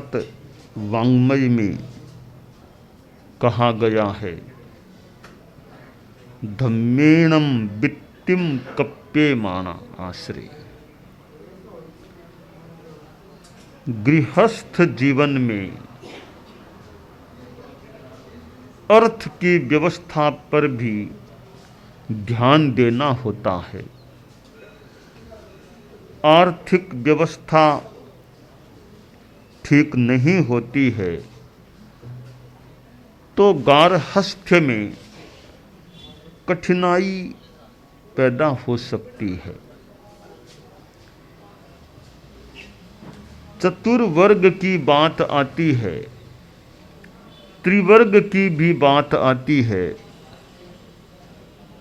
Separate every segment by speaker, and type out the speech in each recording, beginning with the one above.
Speaker 1: बृहत वाङ्मय में कहा गया है, धम्मेणम वित्तिम कप्येमाना आश्रय। गृहस्थ जीवन में अर्थ की व्यवस्था पर भी ध्यान देना होता है। आर्थिक व्यवस्था ठीक नहीं होती है तो गारहस्थ्य में कठिनाई पैदा हो सकती है। चतुर्वर्ग की बात आती है, त्रिवर्ग की भी बात आती है।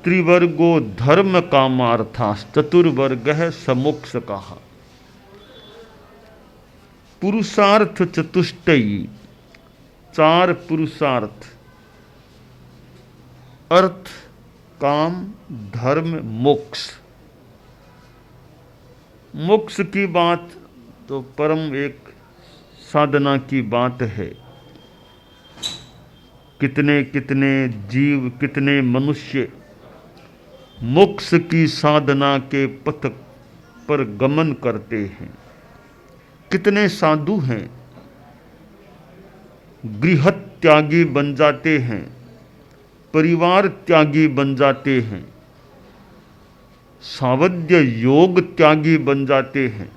Speaker 1: त्रिवर्गो धर्म कामार्थाः चतुर्वर्गः समोक्ष कहा। पुरुषार्थ चतुष्टयी, चार पुरुषार्थ, अर्थ, काम, धर्म, मोक्ष। मोक्ष की बात तो परम एक साधना की बात है। कितने कितने जीव, कितने मनुष्य मोक्ष की साधना के पथ पर गमन करते हैं। कितने साधु हैं गृह त्यागी बन जाते हैं, परिवार त्यागी बन जाते हैं, सावध्य योग त्यागी बन जाते हैं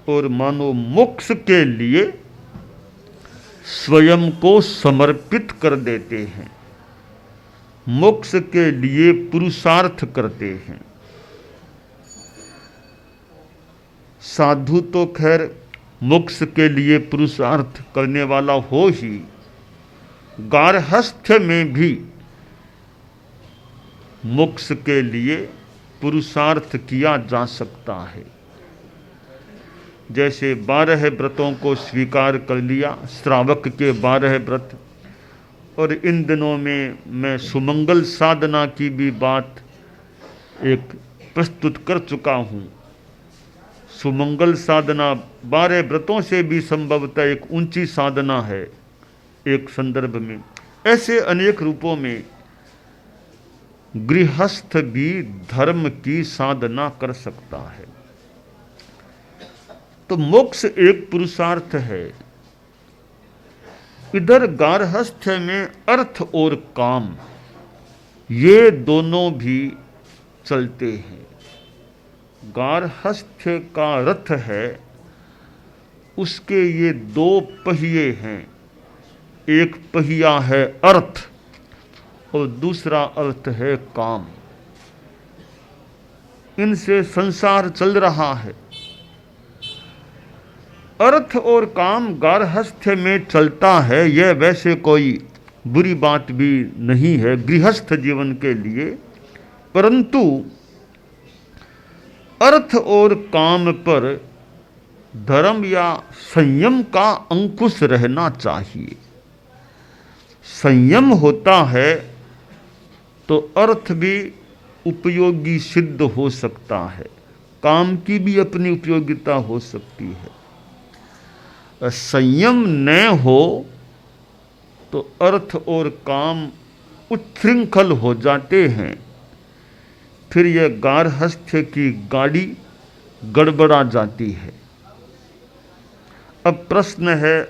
Speaker 1: और मानो मोक्ष के लिए स्वयं को समर्पित कर देते हैं, मोक्ष के लिए पुरुषार्थ करते हैं। साधु तो खैर मोक्ष के लिए पुरुषार्थ करने वाला हो ही, गारहस्थ्य में भी मोक्ष के लिए पुरुषार्थ किया जा सकता है। जैसे 12 व्रतों को स्वीकार कर लिया, श्रावक के 12 व्रत, और इन दिनों में मैं सुमंगल साधना की भी बात एक प्रस्तुत कर चुका हूँ। सुमंगल साधना 12 व्रतों से भी संभवतः एक ऊंची साधना है एक संदर्भ में। ऐसे अनेक रूपों में गृहस्थ भी धर्म की साधना कर सकता है। तो मोक्ष एक पुरुषार्थ है। इधर गारहस्थ्य में अर्थ और काम, ये दोनों भी चलते हैं। गारहस्थ्य का रथ है, उसके ये 2 पहिए हैं। एक पहिया है अर्थ और दूसरा अर्थ है काम। इनसे संसार चल रहा है। अर्थ और काम गारहस्थ्य में चलता है, यह वैसे कोई बुरी बात भी नहीं है गृहस्थ जीवन के लिए, परंतु अर्थ और काम पर धर्म या संयम का अंकुश रहना चाहिए। संयम होता है तो अर्थ भी उपयोगी सिद्ध हो सकता है, काम की भी अपनी उपयोगिता हो सकती है। संयम न हो तो अर्थ और काम उच्छृंखल हो जाते हैं, फिर यह गारहस्थ्य की गाड़ी गड़बड़ा जाती है। अब प्रश्न है,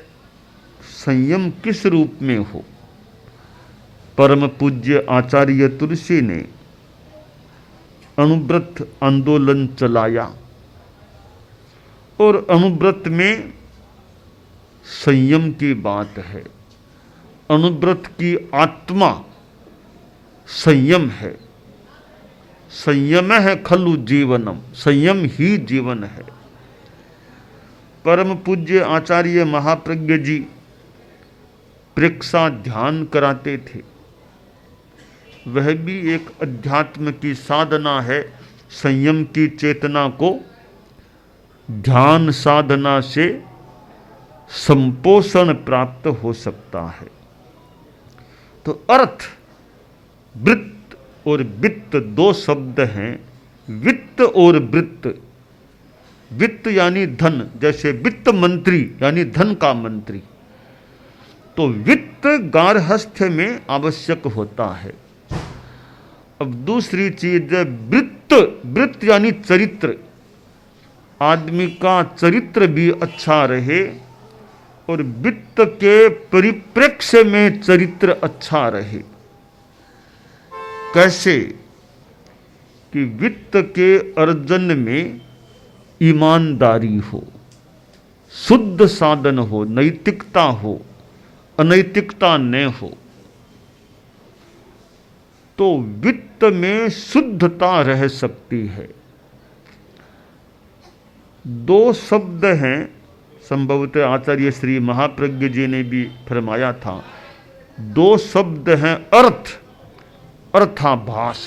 Speaker 1: संयम किस रूप में हो? परम पूज्य आचार्य तुलसी ने अणुव्रत आंदोलन चलाया और अणुव्रत में संयम की बात है। अणुव्रत की आत्मा संयम है। संयम है खलु जीवनम, संयम ही जीवन है। परम पूज्य आचार्य महाप्रज्ञ जी प्रेक्षा ध्यान कराते थे। वह भी एक अध्यात्म की साधना है। संयम की चेतना को ध्यान साधना से संपोषण प्राप्त हो सकता है। तो अर्थ, वृत्त और वित्त 2 शब्द हैं। वित्त और वृत्त वित्त यानी धन, जैसे वित्त मंत्री यानी धन का मंत्री, तो वित्त गार्हस्थ्य में आवश्यक होता है। अब दूसरी चीज है वृत्त। वृत्त यानी चरित्र, आदमी का चरित्र भी अच्छा रहे और वित्त के परिप्रेक्ष्य में चरित्र अच्छा रहे। कैसे? कि वित्त के अर्जन में ईमानदारी हो, शुद्ध साधन हो, नैतिकता हो, अनैतिकता न हो। तो वित्त में शुद्धता रह सकती है। दो शब्द हैं, संभवतः आचार्य श्री महाप्रज्ञ जी ने भी फरमाया था, दो शब्द हैं अर्थ, अर्थाभास।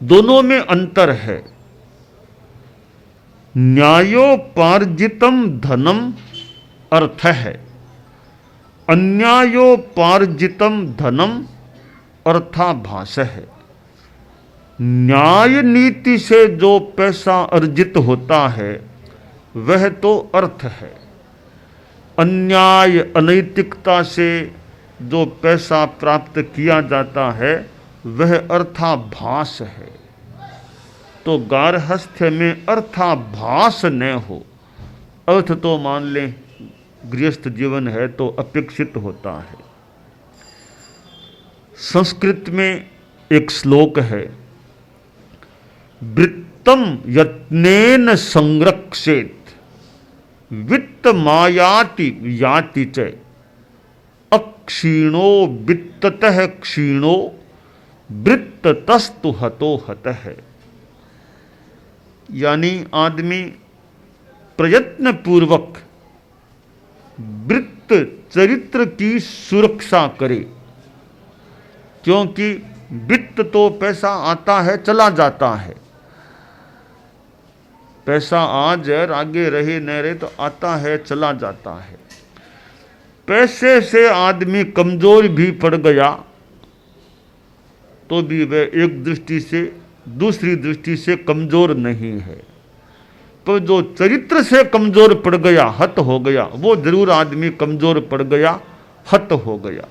Speaker 1: दोनों में अंतर है। न्यायोपार्जितम धनम अर्थ है, अन्यायोपार्जितम धनम अर्थाभास है। न्याय नीति से जो पैसा अर्जित होता है वह तो अर्थ है। अन्याय अनैतिकता से जो पैसा प्राप्त किया जाता है वह अर्थाभास है। तो गार्हस्थ्य में अर्थाभास न हो। अर्थ तो मान लें गृहस्थ जीवन है तो अपेक्षित होता है। संस्कृत में एक श्लोक है, वृत्तम यत्नेन संरक्षेत वित्त मायाति याति च अक्षीणो वित्ततः क्षीणो वृत्ततस्तु हतो हतः। यानी आदमी प्रयत्न पूर्वक वृत्त चरित्र की सुरक्षा करे, क्योंकि वित्त तो पैसा आता है चला जाता है। पैसा आज है आगे रहे न रहे तो आता है चला जाता है। पैसे से आदमी कमजोर भी पड़ गया तो भी वह एक दृष्टि से दूसरी दृष्टि से कमजोर नहीं है। तो जो चरित्र से कमजोर पड़ गया, हत हो गया, वो जरूर आदमी कमजोर पड़ गया, हत हो गया।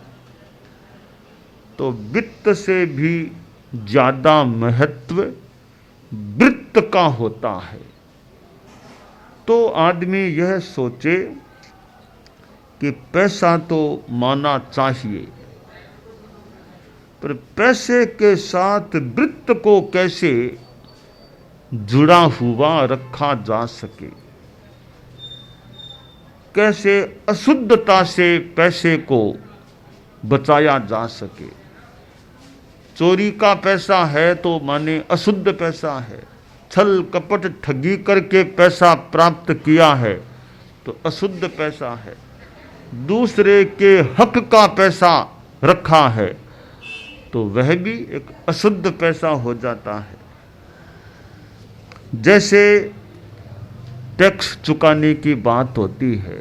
Speaker 1: तो वित्त से भी ज्यादा महत्व वृत्त का होता है। तो आदमी यह सोचे कि पैसा तो माना चाहिए, पर पैसे के साथ वृत्त को कैसे जुड़ा हुआ रखा जा सके, कैसे अशुद्धता से पैसे को बचाया जा सके। चोरी का पैसा है तो माने अशुद्ध पैसा है, छल कपट ठगी करके पैसा प्राप्त किया है तो अशुद्ध पैसा है। दूसरे के हक का पैसा रखा है तो वह भी एक अशुद्ध पैसा हो जाता है। जैसे टैक्स चुकाने की बात होती है,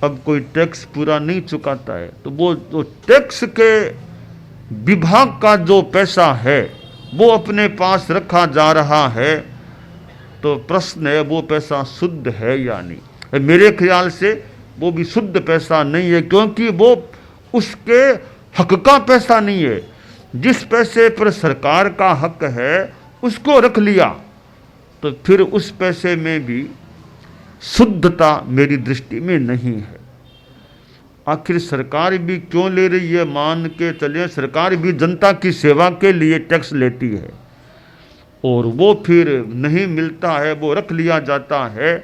Speaker 1: अब कोई टैक्स पूरा नहीं चुकाता है तो वो जो टैक्स के विभाग का जो पैसा है वो अपने पास रखा जा रहा है, तो प्रश्न है वो पैसा शुद्ध है या नहीं। मेरे ख्याल से वो भी शुद्ध पैसा नहीं है, क्योंकि वो उसके हक का पैसा नहीं है। जिस पैसे पर सरकार का हक है उसको रख लिया तो फिर उस पैसे में भी शुद्धता मेरी दृष्टि में नहीं है। आखिर सरकार भी क्यों ले रही है, मान के चले सरकार भी जनता की सेवा के लिए टैक्स लेती है और वो फिर नहीं मिलता है, वो रख लिया जाता है,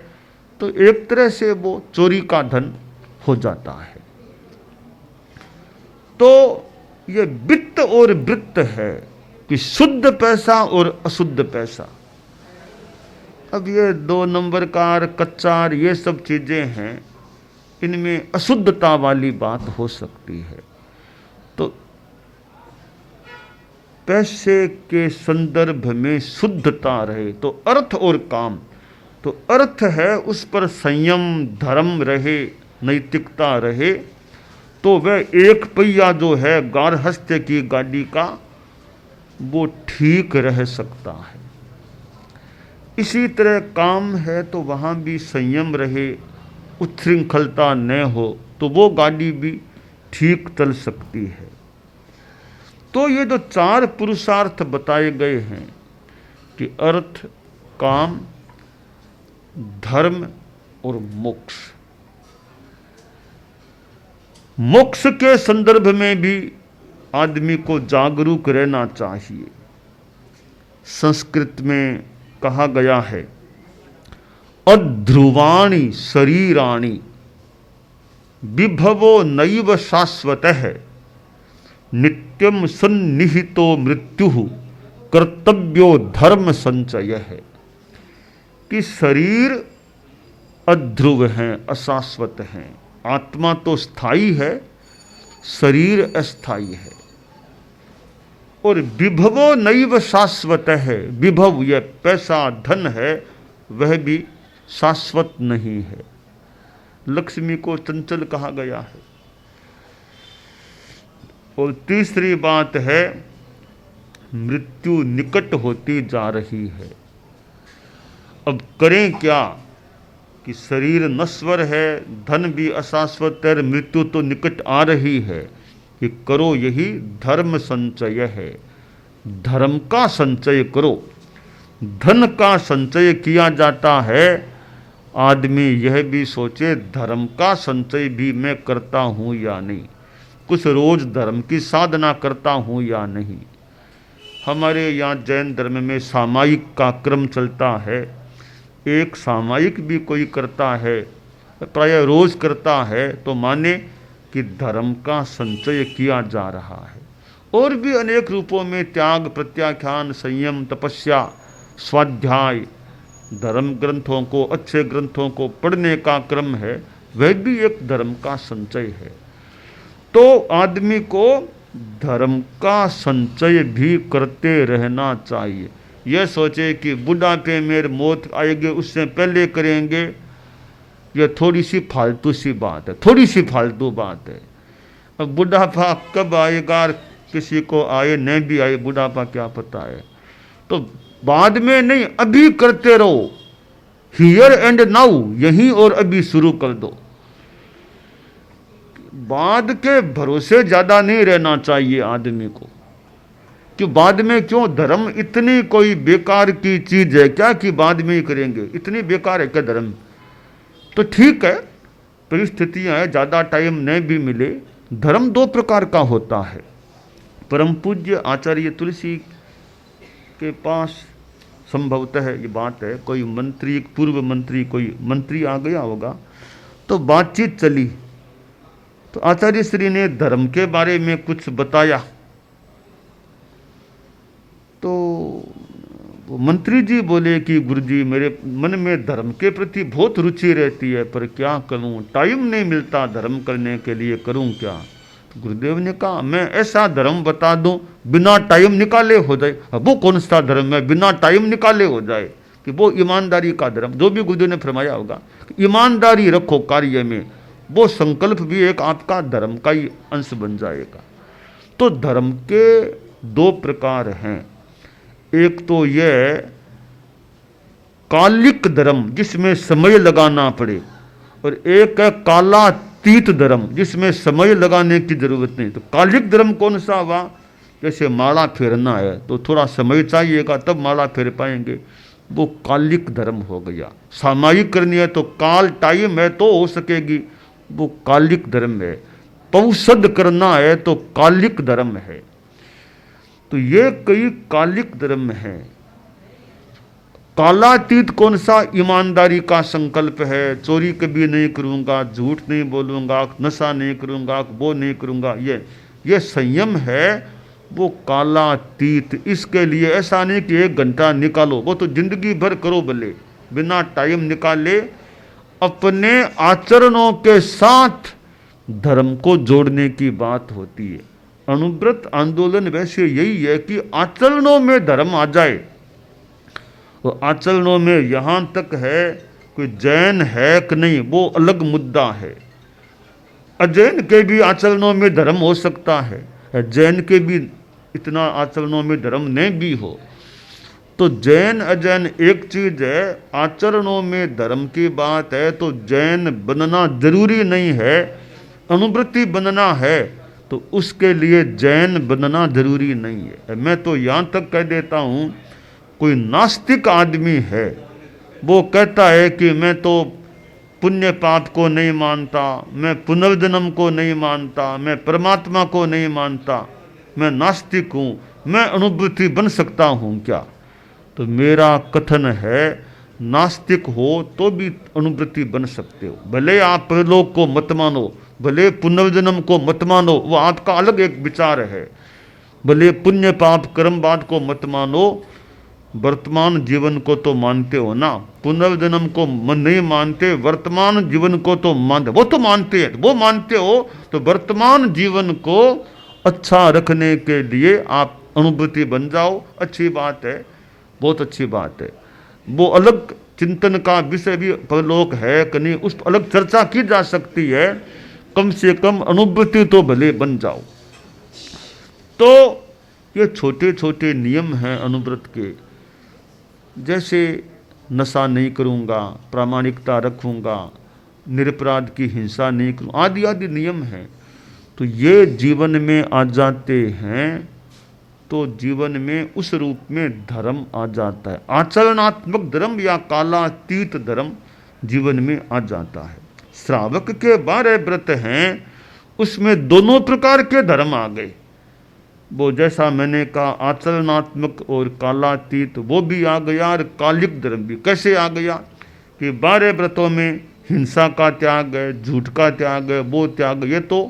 Speaker 1: तो एक तरह से वो चोरी का धन हो जाता है। तो ये वित्त और वृत्त है कि शुद्ध पैसा और अशुद्ध पैसा। अब ये 2 नंबर कार, कच्चार, ये सब चीजें हैं, इनमें अशुद्धता वाली बात हो सकती है। तो पैसे के संदर्भ में शुद्धता रहे तो अर्थ और काम, तो अर्थ है उस पर संयम धर्म रहे, नैतिकता रहे, तो वह एक पहिया जो है गार्हस्थ्य की गाड़ी का वो ठीक रह सकता है। इसी तरह काम है तो वहाँ भी संयम रहे, उच्छृंखलता न हो, तो वो गाड़ी भी ठीक चल सकती है। तो ये जो 4 पुरुषार्थ बताए गए हैं कि अर्थ, काम, धर्म और मोक्ष, मोक्ष के संदर्भ में भी आदमी को जागरूक रहना चाहिए। संस्कृत में कहा गया है, अध्रुवाणी शरीराणि विभवो नैव शाश्वतः नित्यम सन्निहितो मृत्युः कर्तव्यो धर्म संचय है। कि शरीर अध्रुव हैं, अशाश्वत हैं। आत्मा तो स्थायी है, शरीर अस्थायी है। और विभवो नैव शाश्वत है, विभव यह पैसा धन है, वह भी शाश्वत नहीं है। लक्ष्मी को चंचल कहा गया है। और तीसरी बात है, मृत्यु निकट होती जा रही है। अब करें क्या कि शरीर नश्वर है, धन भी अशाश्वत है, मृत्यु तो निकट आ रही है, कि करो यही धर्म संचय है। धर्म का संचय करो। धन का संचय किया जाता है, आदमी यह भी सोचे धर्म का संचय भी मैं करता हूँ या नहीं, कुछ रोज धर्म की साधना करता हूँ या नहीं। हमारे यहाँ जैन धर्म में सामायिक का क्रम चलता है। एक सामायिक भी कोई करता है, प्राय रोज करता है, तो माने कि धर्म का संचय किया जा रहा है। और भी अनेक रूपों में त्याग, प्रत्याख्यान, संयम, तपस्या, स्वाध्याय, धर्म ग्रंथों को, अच्छे ग्रंथों को पढ़ने का क्रम है, वह भी एक धर्म का संचय है। तो आदमी को धर्म का संचय भी करते रहना चाहिए। यह सोचे कि बुढ़ापे में मौत आएगी उससे पहले करेंगे, यह थोड़ी सी फालतू सी बात है, थोड़ी सी फालतू बात है। अब बुढ़ापा कब आएगा, किसी को आए न भी आए, बुढ़ापा क्या पता है। तो बाद में नहीं, अभी करते रहो, हियर एंड नाउ, यहीं और अभी शुरू कर दो। बाद के भरोसे ज्यादा नहीं रहना चाहिए आदमी को, कि बाद में क्यों, धर्म इतनी कोई बेकार की चीज है क्या कि बाद में ही करेंगे, इतनी बेकार है क्या धर्म। तो ठीक है, परिस्थितियां हैं, ज्यादा टाइम नहीं भी मिले। धर्म 2 प्रकार का होता है। परम पूज्य आचार्य तुलसी के पास संभवतः ये बात है, कोई मंत्री, पूर्व मंत्री, कोई मंत्री आ गया होगा, तो बातचीत चली, तो आचार्य श्री ने धर्म के बारे में कुछ बताया। तो वो मंत्री जी बोले कि गुरुजी, मेरे मन में धर्म के प्रति बहुत रुचि रहती है, पर क्या करूं, टाइम नहीं मिलता धर्म करने के लिए, करूं क्या। तो गुरुदेव ने कहा, मैं ऐसा धर्म बता दूं बिना टाइम निकाले हो जाए। अब वो कौन सा धर्म है बिना टाइम निकाले हो जाए, कि वो ईमानदारी का धर्म, जो भी गुरुदेव ने फरमाया होगा, ईमानदारी रखो कार्य में, वो संकल्प भी एक आपका धर्म का ही अंश बन जाएगा। तो धर्म के 2 प्रकार हैं। एक तो यह कालिक धर्म जिसमें समय लगाना पड़े, और एक है कालातीत धर्म जिसमें समय लगाने की जरूरत नहीं। तो कालिक धर्म कौन सा हुआ, जैसे माला फेरना है तो थोड़ा समय चाहिएगा तब माला फेर पाएंगे, वो कालिक धर्म हो गया। सामायिक करनी है तो काल, टाइम है तो हो सकेगी, वो कालिक धर्म है। पौषध करना है तो कालिक धर्म है। तो ये कई कालिक धर्म है। कालातीत कौन सा, ईमानदारी का संकल्प है, चोरी कभी नहीं करूंगा, झूठ नहीं बोलूंगा, नशा नहीं करूंगा, वो नहीं करूंगा, ये संयम है, वो कालातीत। इसके लिए ऐसा नहीं कि 1 घंटा निकालो, वो तो जिंदगी भर करो भले, बिना टाइम निकाले अपने आचरणों के साथ धर्म को जोड़ने की बात होती है। अनुव्रत आंदोलन वैसे यही है कि आचरणों में धर्म आ जाए। तो आचरणों में यहाँ तक है, कोई जैन है कि नहीं वो अलग मुद्दा है, अजैन के भी आचरणों में धर्म हो सकता है, जैन के भी इतना आचरणों में धर्म नहीं भी हो। तो जैन अजैन एक चीज है, आचरणों में धर्म की बात है तो जैन बनना जरूरी नहीं है। अनुवृत्ति बनना है तो उसके लिए जैन बनना जरूरी नहीं है। मैं तो यहाँ तक कह देता हूँ, कोई नास्तिक आदमी है, वो कहता है कि मैं तो पुण्य पाप को नहीं मानता, मैं पुनर्जन्म को नहीं मानता, मैं परमात्मा को नहीं मानता, मैं नास्तिक हूँ, मैं अनुभूति बन सकता हूँ क्या? तो मेरा कथन है, नास्तिक हो तो भी अनुभूति बन सकते हो। भले आप परलोक को मत मानो, भले पुनर्जन्म को मत मानो, वो आपका अलग एक विचार है। भले पुण्य पाप कर्मवाद को मत मानो, वर्तमान जीवन को तो मानते हो ना। पुनर्जन्म को नहीं मानते, वर्तमान जीवन को तो मानते, वो तो मानते हैं, वो मानते हो तो वर्तमान जीवन को अच्छा रखने के लिए आप अनुभूति बन जाओ। अच्छी बात है, बहुत अच्छी बात है। वो अलग चिंतन का विषय भी परलोक है कि नहीं, उस पर अलग चर्चा की जा सकती है। कम से कम अनुभूति तो भले बन जाओ। तो ये छोटे छोटे नियम हैं अनुव्रत के, जैसे नशा नहीं करूँगा, प्रामाणिकता रखूँगा, निरपराध की हिंसा नहीं करूँ, आदि आदि नियम हैं। तो ये जीवन में आ जाते हैं तो जीवन में उस रूप में धर्म आ जाता है। आचरणात्मक धर्म या कालातीत धर्म जीवन में आ जाता है। श्रावक के 12 व्रत हैं, उसमें दोनों प्रकार के धर्म आ गए। वो जैसा मैंने कहा आचरणात्मक और कालातीत, वो भी आ गया, और कालिक धर्म भी। कैसे आ गया कि 12 व्रतों में हिंसा का त्याग है, झूठ का त्याग है, वो त्याग, ये तो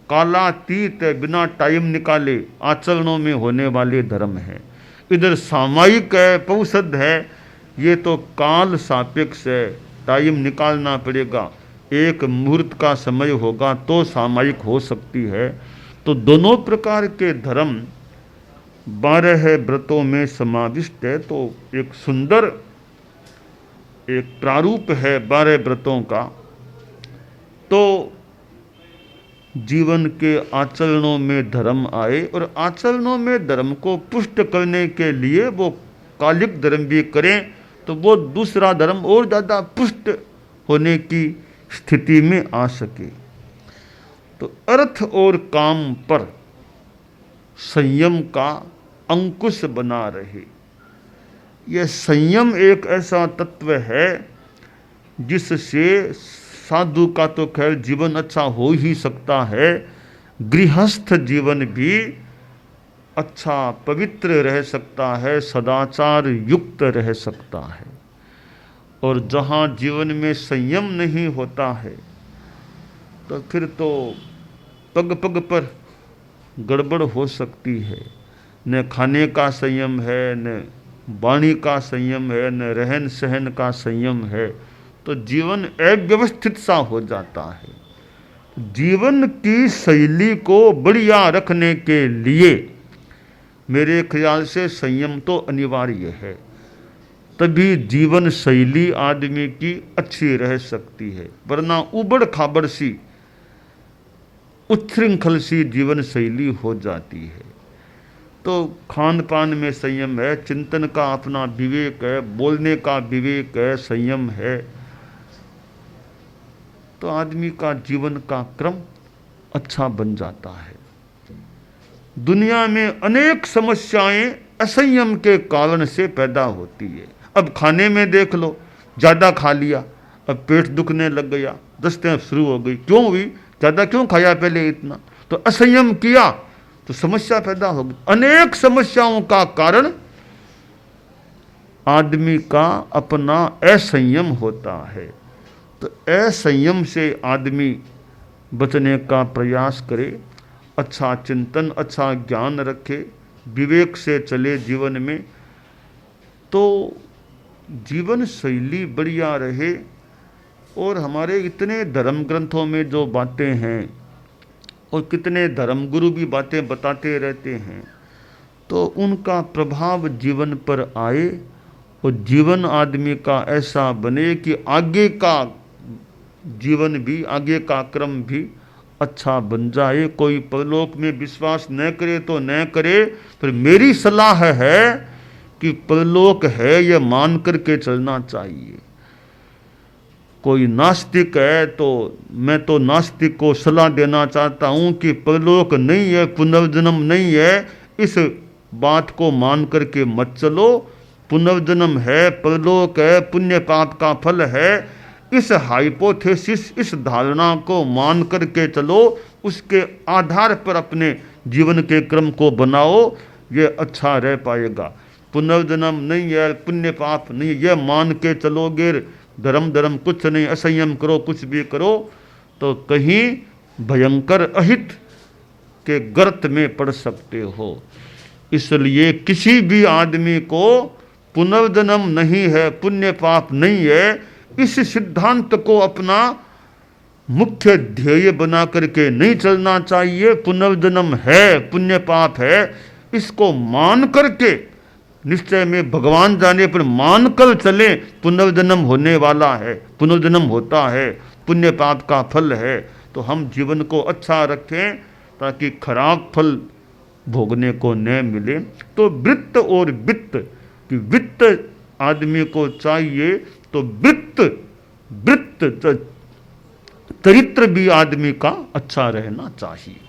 Speaker 1: कालातीत है, बिना टाइम निकाले आचरणों में होने वाले धर्म है। इधर सामयिक है, पौषध है, ये तो काल सापेक्ष है, टाइम निकालना पड़ेगा, एक मुहूर्त का समय होगा तो सामयिक हो सकती है। तो दोनों प्रकार के धर्म 12 व्रतों में समाविष्ट है। तो एक सुंदर एक प्रारूप है 12 व्रतों का। तो जीवन के आचरणों में धर्म आए, और आचरणों में धर्म को पुष्ट करने के लिए वो कालिक धर्म भी करें तो वो दूसरा धर्म और ज़्यादा पुष्ट होने की स्थिति में आ सके। तो अर्थ और काम पर संयम का अंकुश बना रहे। यह संयम एक ऐसा तत्व है जिससे साधु का तो खैर जीवन अच्छा हो ही सकता है, गृहस्थ जीवन भी अच्छा पवित्र रह सकता है, सदाचार युक्त रह सकता है। और जहाँ जीवन में संयम नहीं होता है तो फिर तो पग पग पर गड़बड़ हो सकती है। न खाने का संयम है, न वाणी का संयम है, न रहन सहन का संयम है, तो जीवन अव्यवस्थित सा हो जाता है। जीवन की शैली को बढ़िया रखने के लिए मेरे ख्याल से संयम तो अनिवार्य है, तभी जीवन शैली आदमी की अच्छी रह सकती है। वरना उबड़ खाबड़ सी, उच्छृंखल सी जीवन शैली हो जाती है। तो खान पान में संयम है, चिंतन का अपना विवेक है, बोलने का विवेक है, संयम है, तो आदमी का जीवन का क्रम अच्छा बन जाता है। दुनिया में अनेक समस्याएं असंयम के कारण से पैदा होती है। अब खाने में देख लो, ज़्यादा खा लिया, अब पेट दुखने लग गया, दस्तें शुरू हो गई। क्यों हुई? ज़्यादा क्यों खाया पहले इतना? तो असंयम किया तो समस्या पैदा हो गई। अनेक समस्याओं का कारण आदमी का अपना असंयम होता है। तो असंयम से आदमी बचने का प्रयास करे, अच्छा चिंतन, अच्छा ज्ञान रखे, विवेक से चले जीवन में, तो जीवन शैली बढ़िया रहे। और हमारे इतने धर्म ग्रंथों में जो बातें हैं और कितने धर्मगुरु भी बातें बताते रहते हैं, तो उनका प्रभाव जीवन पर आए और जीवन आदमी का ऐसा बने कि आगे का जीवन भी, आगे का क्रम भी अच्छा बन जाए। कोई परलोक में विश्वास न करे तो न करे, पर मेरी सलाह है कि परलोक है यह मान करके चलना चाहिए। कोई नास्तिक है तो मैं तो नास्तिक को सलाह देना चाहता हूँ कि परलोक नहीं है, पुनर्जन्म नहीं है, इस बात को मान करके मत चलो। पुनर्जन्म है, परलोक है, पुण्य पाप का फल है, इस हाइपोथेसिस, इस धारणा को मान करके चलो, उसके आधार पर अपने जीवन के क्रम को बनाओ, ये अच्छा रह पाएगा। पुनर्जन्म नहीं है, पुण्य पाप नहीं, यह मान के चलोगे, धर्म कुछ नहीं, असंयम करो, कुछ भी करो, तो कहीं भयंकर अहित के गर्त में पड़ सकते हो। इसलिए किसी भी आदमी को पुनर्जन्म नहीं है, पुण्य पाप नहीं है, इस सिद्धांत को अपना मुख्य ध्येय बना करके नहीं चलना चाहिए। पुनर्जन्म है, पुण्य पाप है, इसको मान करके निश्चय में भगवान जाने पर मान कर चले, पुनर्जन्म होने वाला है, पुनर्जन्म होता है, पुण्य पाप का फल है, तो हम जीवन को अच्छा रखें ताकि खराब फल भोगने को न मिले। तो वृत्त और वित्त कि वित्त आदमी को चाहिए, तो वृत्त चरित्र भी आदमी का अच्छा रहना चाहिए।